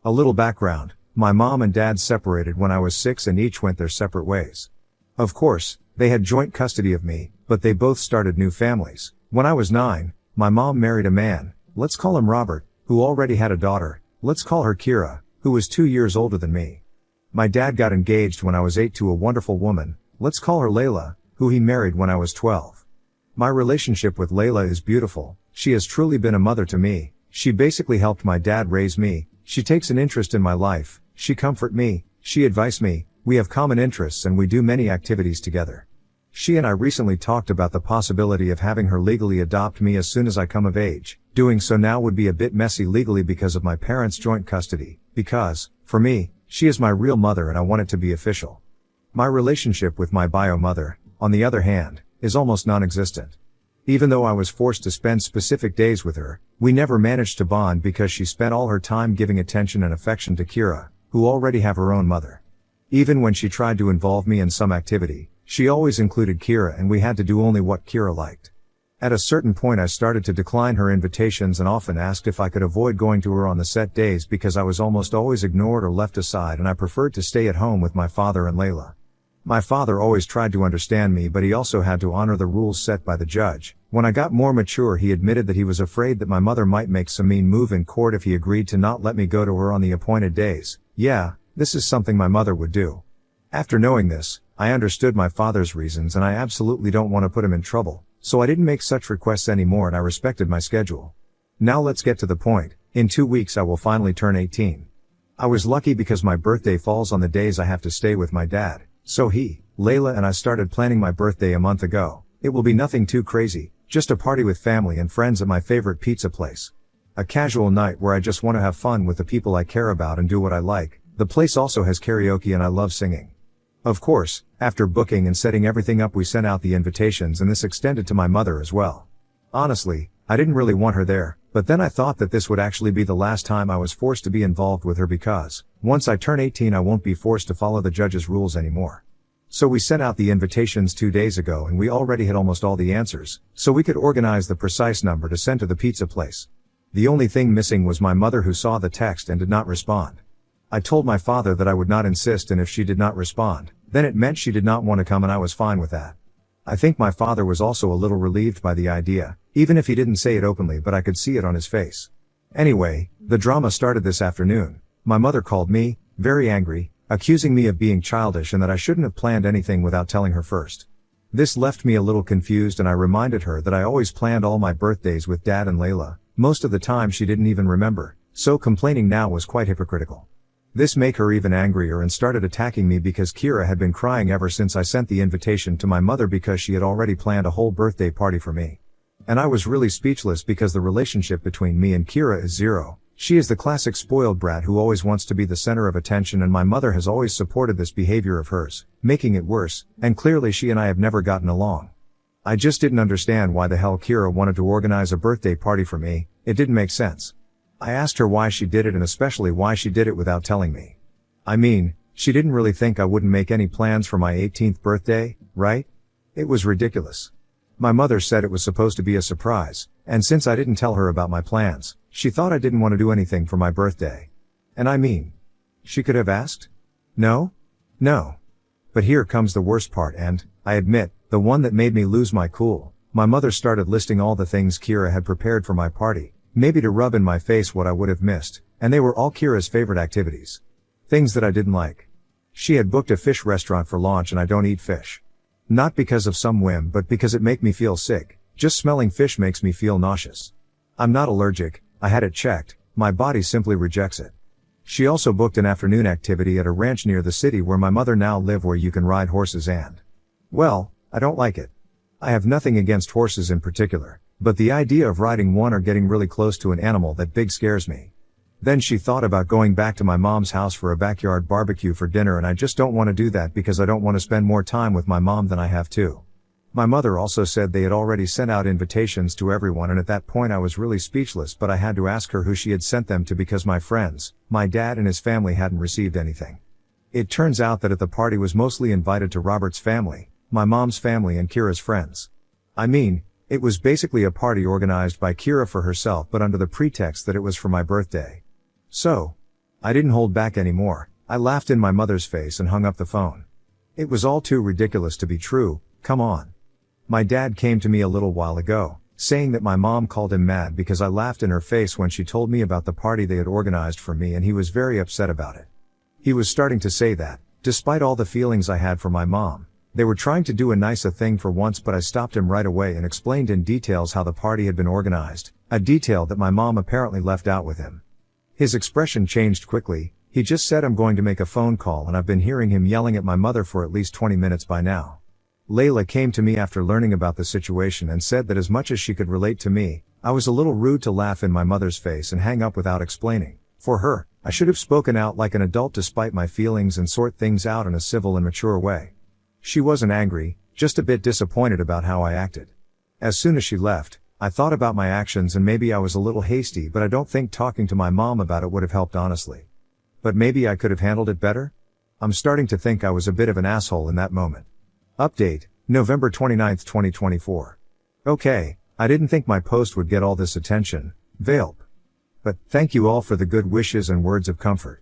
A little background: my mom and dad separated when I was 6 and each went their separate ways. Of course, they had joint custody of me, but they both started new families. When I was 9, my mom married a man, let's call him Robert, who already had a daughter, let's call her Kira, who was 2 years older than me. My dad got engaged when I was 8 to a wonderful woman, let's call her Layla, who he married when I was 12. My relationship with Layla is beautiful. She has truly been a mother to me. She basically helped my dad raise me. She takes an interest in my life. She comfort me. She advise me. We have common interests and we do many activities together. She and I recently talked about the possibility of having her legally adopt me as soon as I come of age. Doing so now would be a bit messy legally because of my parents' joint custody, because, for me, she is my real mother and I want it to be official. My relationship with my bio mother, on the other hand, is almost non-existent. Even though I was forced to spend specific days with her, we never managed to bond because she spent all her time giving attention and affection to Kira, who already have her own mother. Even when she tried to involve me in some activity, she always included Kira and we had to do only what Kira liked. At a certain point I started to decline her invitations and often asked if I could avoid going to her on the set days because I was almost always ignored or left aside and I preferred to stay at home with my father and Layla. My father always tried to understand me but he also had to honor the rules set by the judge. When I got more mature he admitted that he was afraid that my mother might make some mean move in court if he agreed to not let me go to her on the appointed days. Yeah, this is something my mother would do. After knowing this, I understood my father's reasons and I absolutely don't want to put him in trouble, so I didn't make such requests anymore and I respected my schedule. Now let's get to the point. In 2 weeks I will finally turn 18. I was lucky because my birthday falls on the days I have to stay with my dad. So he, Layla and I started planning my birthday a month ago. It will be nothing too crazy, just a party with family and friends at my favorite pizza place. A casual night where I just want to have fun with the people I care about and do what I like. The place also has karaoke and I love singing. Of course, after booking and setting everything up we sent out the invitations and this extended to my mother as well. Honestly, I didn't really want her there, but then I thought that this would actually be the last time I was forced to be involved with her because, once I turn 18 I won't be forced to follow the judge's rules anymore. So we sent out the invitations 2 days ago and we already had almost all the answers, so we could organize the precise number to send to the pizza place. The only thing missing was my mother who saw the text and did not respond. I told my father that I would not insist and if she did not respond, then it meant she did not want to come and I was fine with that. I think my father was also a little relieved by the idea, even if he didn't say it openly but I could see it on his face. Anyway, the drama started this afternoon. My mother called me, very angry, accusing me of being childish and that I shouldn't have planned anything without telling her first. This left me a little confused and I reminded her that I always planned all my birthdays with Dad and Layla. Most of the time she didn't even remember, so complaining now was quite hypocritical. This made her even angrier and started attacking me because Kira had been crying ever since I sent the invitation to my mother because she had already planned a whole birthday party for me. And I was really speechless because the relationship between me and Kira is zero. She is the classic spoiled brat who always wants to be the center of attention and my mother has always supported this behavior of hers, making it worse, and clearly she and I have never gotten along. I just didn't understand why the hell Kira wanted to organize a birthday party for me. It didn't make sense. I asked her why she did it and especially why she did it without telling me. I mean, she didn't really think I wouldn't make any plans for my 18th birthday, right? It was ridiculous. My mother said it was supposed to be a surprise, and since I didn't tell her about my plans, she thought I didn't want to do anything for my birthday. And I mean, she could have asked? No? No. But here comes the worst part and, I admit, the one that made me lose my cool. My mother started listing all the things Kira had prepared for my party, maybe to rub in my face what I would have missed, and they were all Kira's favorite activities. Things that I didn't like. She had booked a fish restaurant for lunch and I don't eat fish. Not because of some whim but because it make me feel sick. Just smelling fish makes me feel nauseous. I'm not allergic, I had it checked, my body simply rejects it. She also booked an afternoon activity at a ranch near the city where my mother now live where you can ride horses and, well, I don't like it. I have nothing against horses in particular, but the idea of riding one or getting really close to an animal that big scares me. Then she thought about going back to my mom's house for a backyard barbecue for dinner and I just don't want to do that because I don't want to spend more time with my mom than I have to. My mother also said they had already sent out invitations to everyone and at that point I was really speechless but I had to ask her who she had sent them to because my friends, my dad and his family hadn't received anything. It turns out that at the party was mostly invited to Robert's family, my mom's family and Kira's friends. I mean, it was basically a party organized by Kira for herself but under the pretext that it was for my birthday. So, I didn't hold back anymore. I laughed in my mother's face and hung up the phone. It was all too ridiculous to be true, come on. My dad came to me a little while ago, saying that my mom called him mad because I laughed in her face when she told me about the party they had organized for me, and he was very upset about it. He was starting to say that, despite all the feelings I had for my mom, they were trying to do a nicer thing for once, but I stopped him right away and explained in details how the party had been organized, a detail that my mom apparently left out with him. His expression changed quickly. He just said, "I'm going to make a phone call," and I've been hearing him yelling at my mother for at least 20 minutes by now. Layla came to me after learning about the situation and said that as much as she could relate to me, I was a little rude to laugh in my mother's face and hang up without explaining. For her, I should have spoken out like an adult despite my feelings and sort things out in a civil and mature way. She wasn't angry, just a bit disappointed about how I acted. As soon as she left, I thought about my actions and maybe I was a little hasty, but I don't think talking to my mom about it would have helped, honestly. But maybe I could have handled it better? I'm starting to think I was a bit of an asshole in that moment. Update, November 29, 2024. Okay, I didn't think my post would get all this attention, Velp. But thank you all for the good wishes and words of comfort.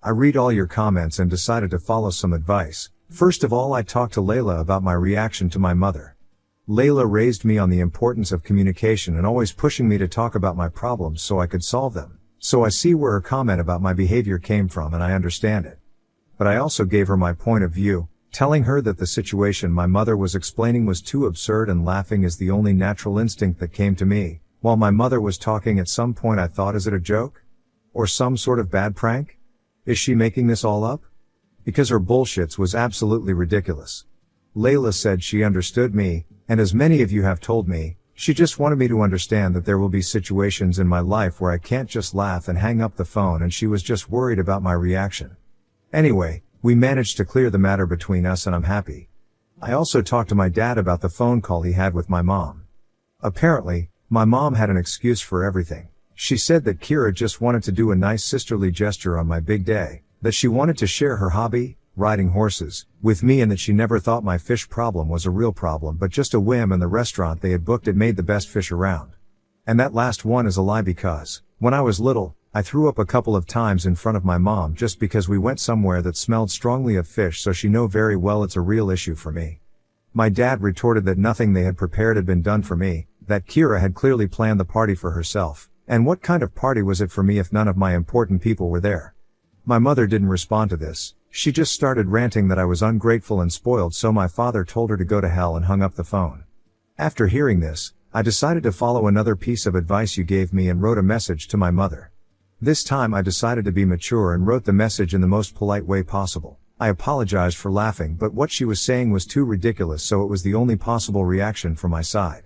I read all your comments and decided to follow some advice. First of all, I talked to Layla about my reaction to my mother. Layla raised me on the importance of communication and always pushing me to talk about my problems so I could solve them. So I see where her comment about my behavior came from and I understand it. But I also gave her my point of view, telling her that the situation my mother was explaining was too absurd and laughing is the only natural instinct that came to me. While my mother was talking, at some point I thought, is it a joke? Or some sort of bad prank? Is she making this all up? Because her bullshits was absolutely ridiculous. Layla said she understood me, and as many of you have told me, she just wanted me to understand that there will be situations in my life where I can't just laugh and hang up the phone, and she was just worried about my reaction. Anyway, we managed to clear the matter between us and I'm happy. I also talked to my dad about the phone call he had with my mom. Apparently, my mom had an excuse for everything. She said that Kira just wanted to do a nice sisterly gesture on my big day, that she wanted to share her hobby, riding horses, with me, and that she never thought my fish problem was a real problem but just a whim, and the restaurant they had booked had made the best fish around. And that last one is a lie because, when I was little, I threw up a couple of times in front of my mom just because we went somewhere that smelled strongly of fish, so she know very well it's a real issue for me. My dad retorted that nothing they had prepared had been done for me, that Kira had clearly planned the party for herself, and what kind of party was it for me if none of my important people were there? My mother didn't respond to this. She just started ranting that I was ungrateful and spoiled, so my father told her to go to hell and hung up the phone. After hearing this, I decided to follow another piece of advice you gave me and wrote a message to my mother. This time I decided to be mature and wrote the message in the most polite way possible. I apologized for laughing, but what she was saying was too ridiculous, so it was the only possible reaction from my side.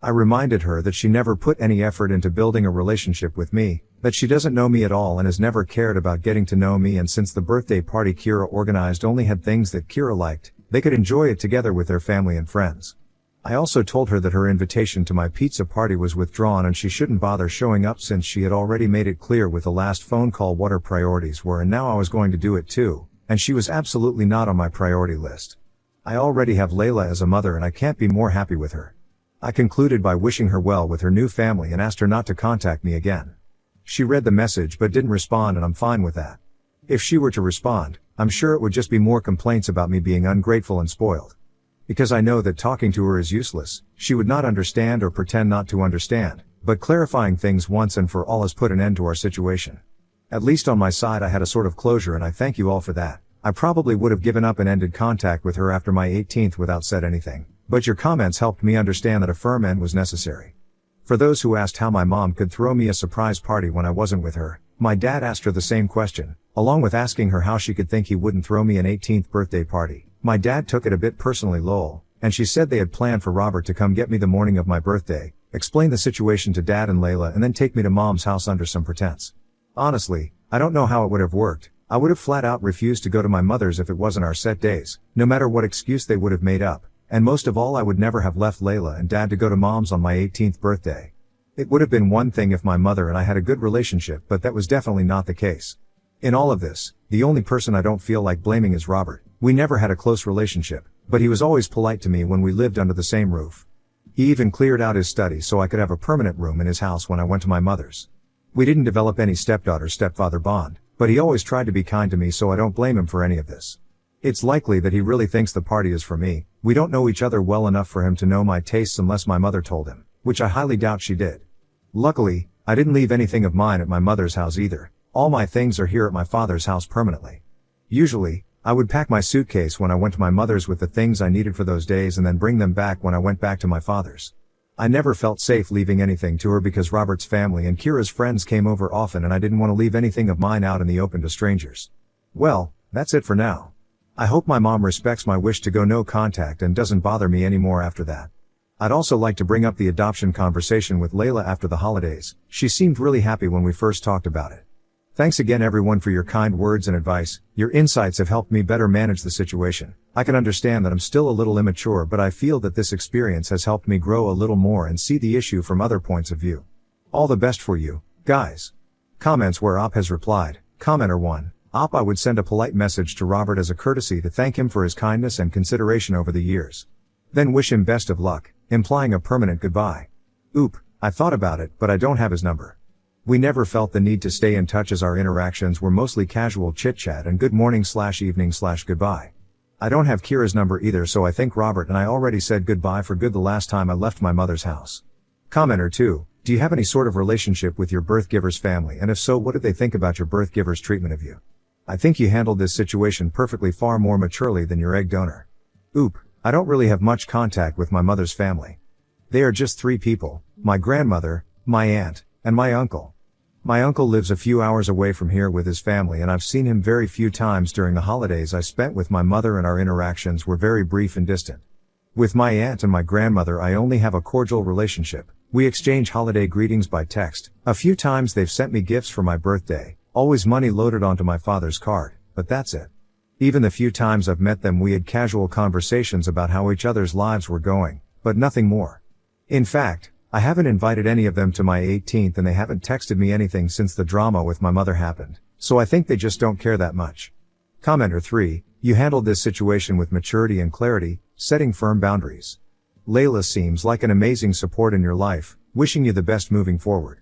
I reminded her that she never put any effort into building a relationship with me, that she doesn't know me at all and has never cared about getting to know me, and since the birthday party Kira organized only had things that Kira liked, they could enjoy it together with their family and friends. I also told her that her invitation to my pizza party was withdrawn and she shouldn't bother showing up since she had already made it clear with the last phone call what her priorities were, and now I was going to do it too, and she was absolutely not on my priority list. I already have Layla as a mother and I can't be more happy with her. I concluded by wishing her well with her new family and asked her not to contact me again. She read the message but didn't respond, and I'm fine with that. If she were to respond, I'm sure it would just be more complaints about me being ungrateful and spoiled. Because I know that talking to her is useless, she would not understand or pretend not to understand, but clarifying things once and for all has put an end to our situation. At least on my side I had a sort of closure, and I thank you all for that. I probably would have given up and ended contact with her after my 18th without said anything, but your comments helped me understand that a firm end was necessary. For those who asked how my mom could throw me a surprise party when I wasn't with her, my dad asked her the same question, along with asking her how she could think he wouldn't throw me an 18th birthday party. My dad took it a bit personally, lol, and she said they had planned for Robert to come get me the morning of my birthday, explain the situation to Dad and Layla, and then take me to Mom's house under some pretense. Honestly, I don't know how it would have worked. I would have flat out refused to go to my mother's if it wasn't our set days, no matter what excuse they would have made up. And most of all, I would never have left Layla and Dad to go to Mom's on my 18th birthday. It would have been one thing if my mother and I had a good relationship, but that was definitely not the case. In all of this, the only person I don't feel like blaming is Robert. We never had a close relationship, but he was always polite to me when we lived under the same roof. He even cleared out his study so I could have a permanent room in his house when I went to my mother's. We didn't develop any stepdaughter-stepfather bond, But he always tried to be kind to me, so I don't blame him for any of this. It's likely that he really thinks the party is for me. We don't know each other well enough for him to know my tastes unless my mother told him, which I highly doubt she did. Luckily, I didn't leave anything of mine at my mother's house either. All my things are here at my father's house permanently. Usually, I would pack my suitcase when I went to my mother's with the things I needed for those days and then bring them back when I went back to my father's. I never felt safe leaving anything to her because Robert's family and Kira's friends came over often and I didn't want to leave anything of mine out in the open to strangers. Well, that's it for now. I hope my mom respects my wish to go no contact and doesn't bother me anymore after that. I'd also like to bring up the adoption conversation with Layla after the holidays. She seemed really happy when we first talked about it. Thanks again everyone for your kind words and advice. Your insights have helped me better manage the situation. I can understand that I'm still a little immature, but I feel that this experience has helped me grow a little more and see the issue from other points of view. All the best for you, guys. Comments where Op has replied. Commenter 1. Op, I would send a polite message to Robert as a courtesy to thank him for his kindness and consideration over the years. Then wish him best of luck, implying a permanent goodbye. Oop, I thought about it, but I don't have his number. We never felt the need to stay in touch as our interactions were mostly casual chit-chat and good morning/evening/goodbye. I don't have Kira's number either, so I think Robert and I already said goodbye for good the last time I left my mother's house. Commenter 2. Do you have any sort of relationship with your birth giver's family, and if so, what did they think about your birth giver's treatment of you? I think you handled this situation perfectly, far more maturely than your egg donor. Oop, I don't really have much contact with my mother's family. They are just 3 people, my grandmother, my aunt, and my uncle. My uncle lives a few hours away from here with his family and I've seen him very few times during the holidays I spent with my mother, and our interactions were very brief and distant. With my aunt and my grandmother I only have a cordial relationship. We exchange holiday greetings by text. A few times they've sent me gifts for my birthday, always money loaded onto my father's card, but that's it. Even the few times I've met them we had casual conversations about how each other's lives were going, but nothing more. In fact, I haven't invited any of them to my 18th and they haven't texted me anything since the drama with my mother happened, so I think they just don't care that much. Commenter 3, you handled this situation with maturity and clarity, setting firm boundaries. Layla seems like an amazing support in your life, wishing you the best moving forward.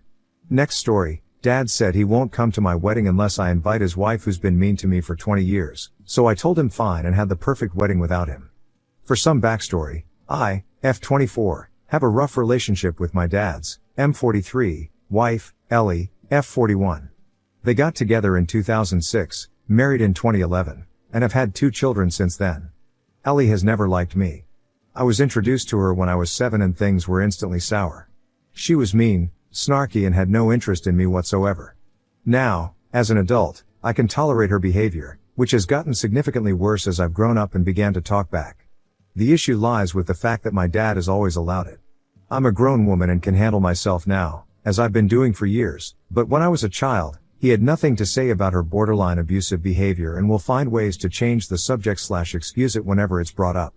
Next story, Dad said he won't come to my wedding unless I invite his wife who's been mean to me for 20 years, so I told him fine and had the perfect wedding without him. For some backstory, I, F24, have a rough relationship with my dad's, M43, wife, Ellie, F41. They got together in 2006, married in 2011, and have had 2 children since then. Ellie has never liked me. I was introduced to her when I was 7 and things were instantly sour. She was mean, snarky and had no interest in me whatsoever. Now, as an adult, I can tolerate her behavior, which has gotten significantly worse as I've grown up and began to talk back. The issue lies with the fact that my dad has always allowed it. I'm a grown woman and can handle myself now, as I've been doing for years, but when I was a child, he had nothing to say about her borderline abusive behavior and will find ways to change the subject/excuse it whenever it's brought up.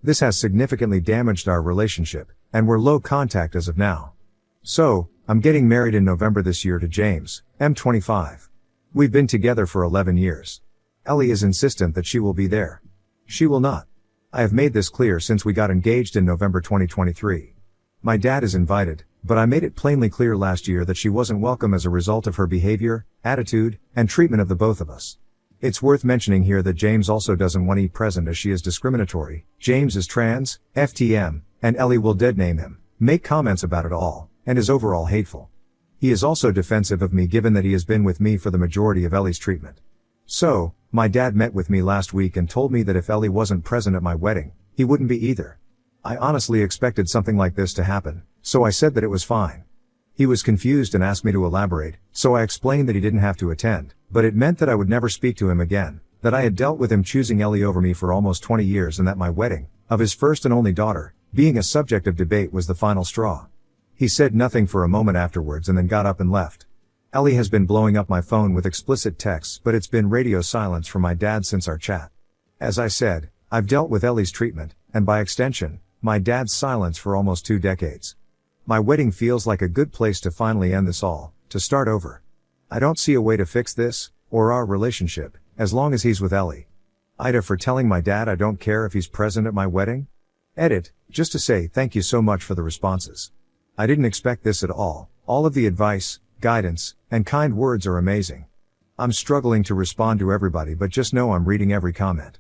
This has significantly damaged our relationship, and we're low contact as of now. So, I'm getting married in November this year to James, M25. We've been together for 11 years. Ellie is insistent that she will be there. She will not. I have made this clear since we got engaged in November 2023. My dad is invited, but I made it plainly clear last year that she wasn't welcome as a result of her behavior, attitude, and treatment of the both of us. It's worth mentioning here that James also doesn't want E present as she is discriminatory. James is trans, FTM, and Ellie will dead name him, make comments about it all, and is overall hateful. He is also defensive of me given that he has been with me for the majority of Ellie's treatment. So, my dad met with me last week and told me that if Ellie wasn't present at my wedding, he wouldn't be either. I honestly expected something like this to happen, so I said that it was fine. He was confused and asked me to elaborate, so I explained that he didn't have to attend, but it meant that I would never speak to him again, that I had dealt with him choosing Ellie over me for almost 20 years and that my wedding, of his first and only daughter, being a subject of debate was the final straw. He said nothing for a moment afterwards and then got up and left. Ellie has been blowing up my phone with explicit texts, but it's been radio silence from my dad since our chat. As I said, I've dealt with Ellie's treatment, and by extension, my dad's silence for almost 2 decades. My wedding feels like a good place to finally end this all, to start over. I don't see a way to fix this, or our relationship, as long as he's with Ellie. Ida for telling my dad I don't care if he's present at my wedding? Edit, just to say thank you so much for the responses. I didn't expect this at all. All of the advice, guidance, and kind words are amazing. I'm struggling to respond to everybody, but just know I'm reading every comment.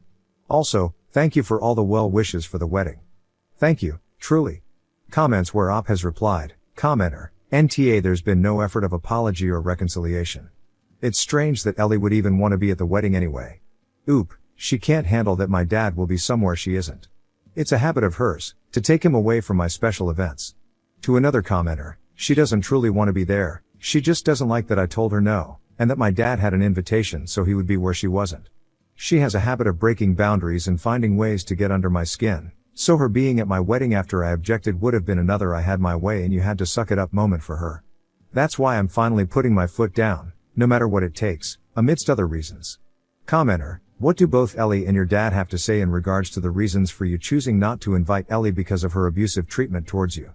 Also, thank you for all the well wishes for the wedding. Thank you, truly. Comments where Op has replied, commenter, NTA there's been no effort of apology or reconciliation. It's strange that Ellie would even want to be at the wedding anyway. Oop, she can't handle that my dad will be somewhere she isn't. It's a habit of hers, to take him away from my special events. To another commenter, she doesn't truly want to be there, she just doesn't like that I told her no, and that my dad had an invitation so he would be where she wasn't. She has a habit of breaking boundaries and finding ways to get under my skin, so her being at my wedding after I objected would have been another I had my way and you had to suck it up moment for her. That's why I'm finally putting my foot down, no matter what it takes, amidst other reasons. Commenter, what do both Ellie and your dad have to say in regards to the reasons for you choosing not to invite Ellie because of her abusive treatment towards you?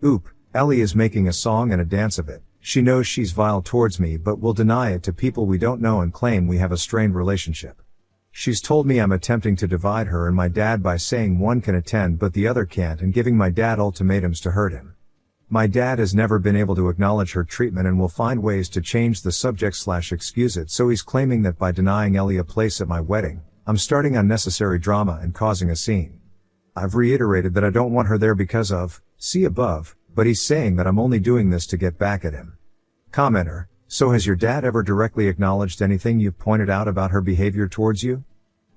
Oop, Ellie is making a song and a dance of it. She knows she's vile towards me but will deny it to people we don't know and claim we have a strained relationship. She's told me I'm attempting to divide her and my dad by saying one can attend but the other can't and giving my dad ultimatums to hurt him. My dad has never been able to acknowledge her treatment and will find ways to change the subject/excuse it, so he's claiming that by denying Ellie a place at my wedding, I'm starting unnecessary drama and causing a scene. I've reiterated that I don't want her there because of, see above, but he's saying that I'm only doing this to get back at him. Commenter, so has your dad ever directly acknowledged anything you've pointed out about her behavior towards you?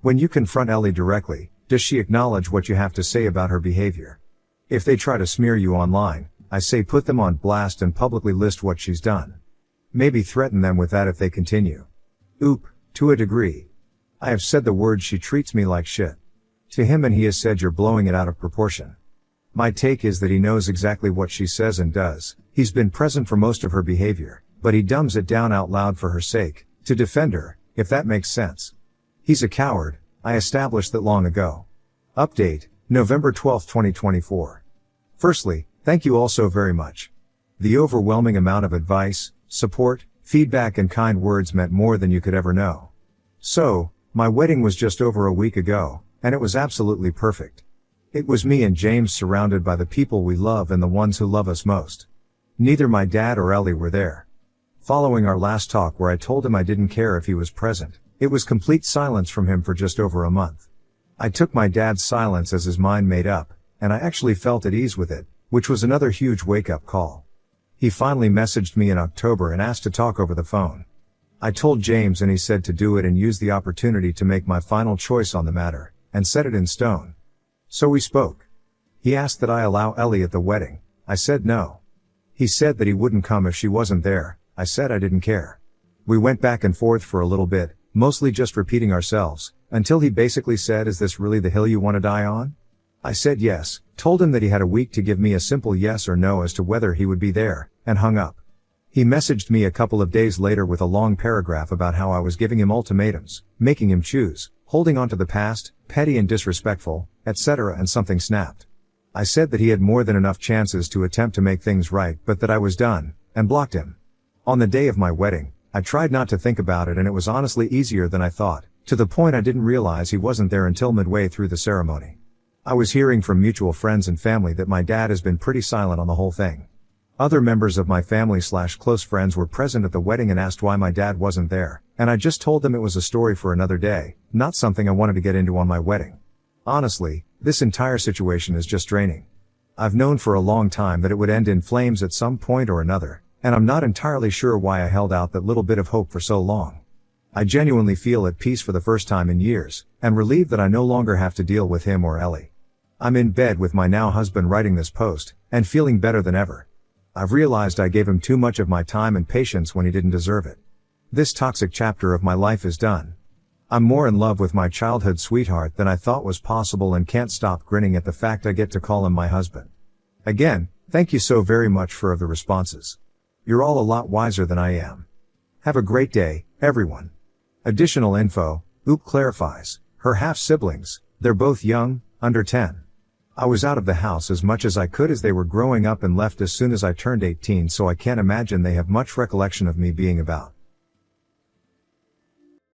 When you confront Ellie directly, does she acknowledge what you have to say about her behavior? If they try to smear you online, I say put them on blast and publicly list what she's done. Maybe threaten them with that if they continue. Oop, to a degree. I have said the words she treats me like shit to him and he has said you're blowing it out of proportion. My take is that he knows exactly what she says and does. He's been present for most of her behavior, but he dumbs it down out loud for her sake, to defend her, if that makes sense. He's a coward, I established that long ago. Update, November 12, 2024. Firstly, thank you all so very much. The overwhelming amount of advice, support, feedback and kind words meant more than you could ever know. So, my wedding was just over a week ago, and it was absolutely perfect. It was me and James surrounded by the people we love and the ones who love us most. Neither my dad or Ellie were there. Following our last talk where I told him I didn't care if he was present, it was complete silence from him for just over a month. I took my dad's silence as his mind made up, and I actually felt at ease with it, which was another huge wake-up call. He finally messaged me in October and asked to talk over the phone. I told James and he said to do it and use the opportunity to make my final choice on the matter, and set it in stone. So we spoke. He asked that I allow Ellie at the wedding. I said no. He said that he wouldn't come if she wasn't there. I said I didn't care. We went back and forth for a little bit, mostly just repeating ourselves, until he basically said, is this really the hill you want to die on? I said yes, told him that he had a week to give me a simple yes or no as to whether he would be there, and hung up. He messaged me a couple of days later with a long paragraph about how I was giving him ultimatums, making him choose, holding on to the past, petty and disrespectful, etc. and something snapped. I said that he had more than enough chances to attempt to make things right but that I was done, and blocked him. On the day of my wedding, I tried not to think about it and it was honestly easier than I thought, to the point I didn't realize he wasn't there until midway through the ceremony. I was hearing from mutual friends and family that my dad has been pretty silent on the whole thing. Other members of my family/close friends were present at the wedding and asked why my dad wasn't there, and I just told them it was a story for another day, not something I wanted to get into on my wedding. Honestly, this entire situation is just draining. I've known for a long time that it would end in flames at some point or another, and I'm not entirely sure why I held out that little bit of hope for so long. I genuinely feel at peace for the first time in years, and relieved that I no longer have to deal with him or Ellie. I'm in bed with my now husband writing this post, and feeling better than ever. I've realized I gave him too much of my time and patience when he didn't deserve it. This toxic chapter of my life is done. I'm more in love with my childhood sweetheart than I thought was possible and can't stop grinning at the fact I get to call him my husband. Again, thank you so very much for the responses. You're all a lot wiser than I am. Have a great day, everyone. Additional info, Oop clarifies, her half-siblings, they're both young, under 10. I was out of the house as much as I could as they were growing up and left as soon as I turned 18, so I can't imagine they have much recollection of me being about.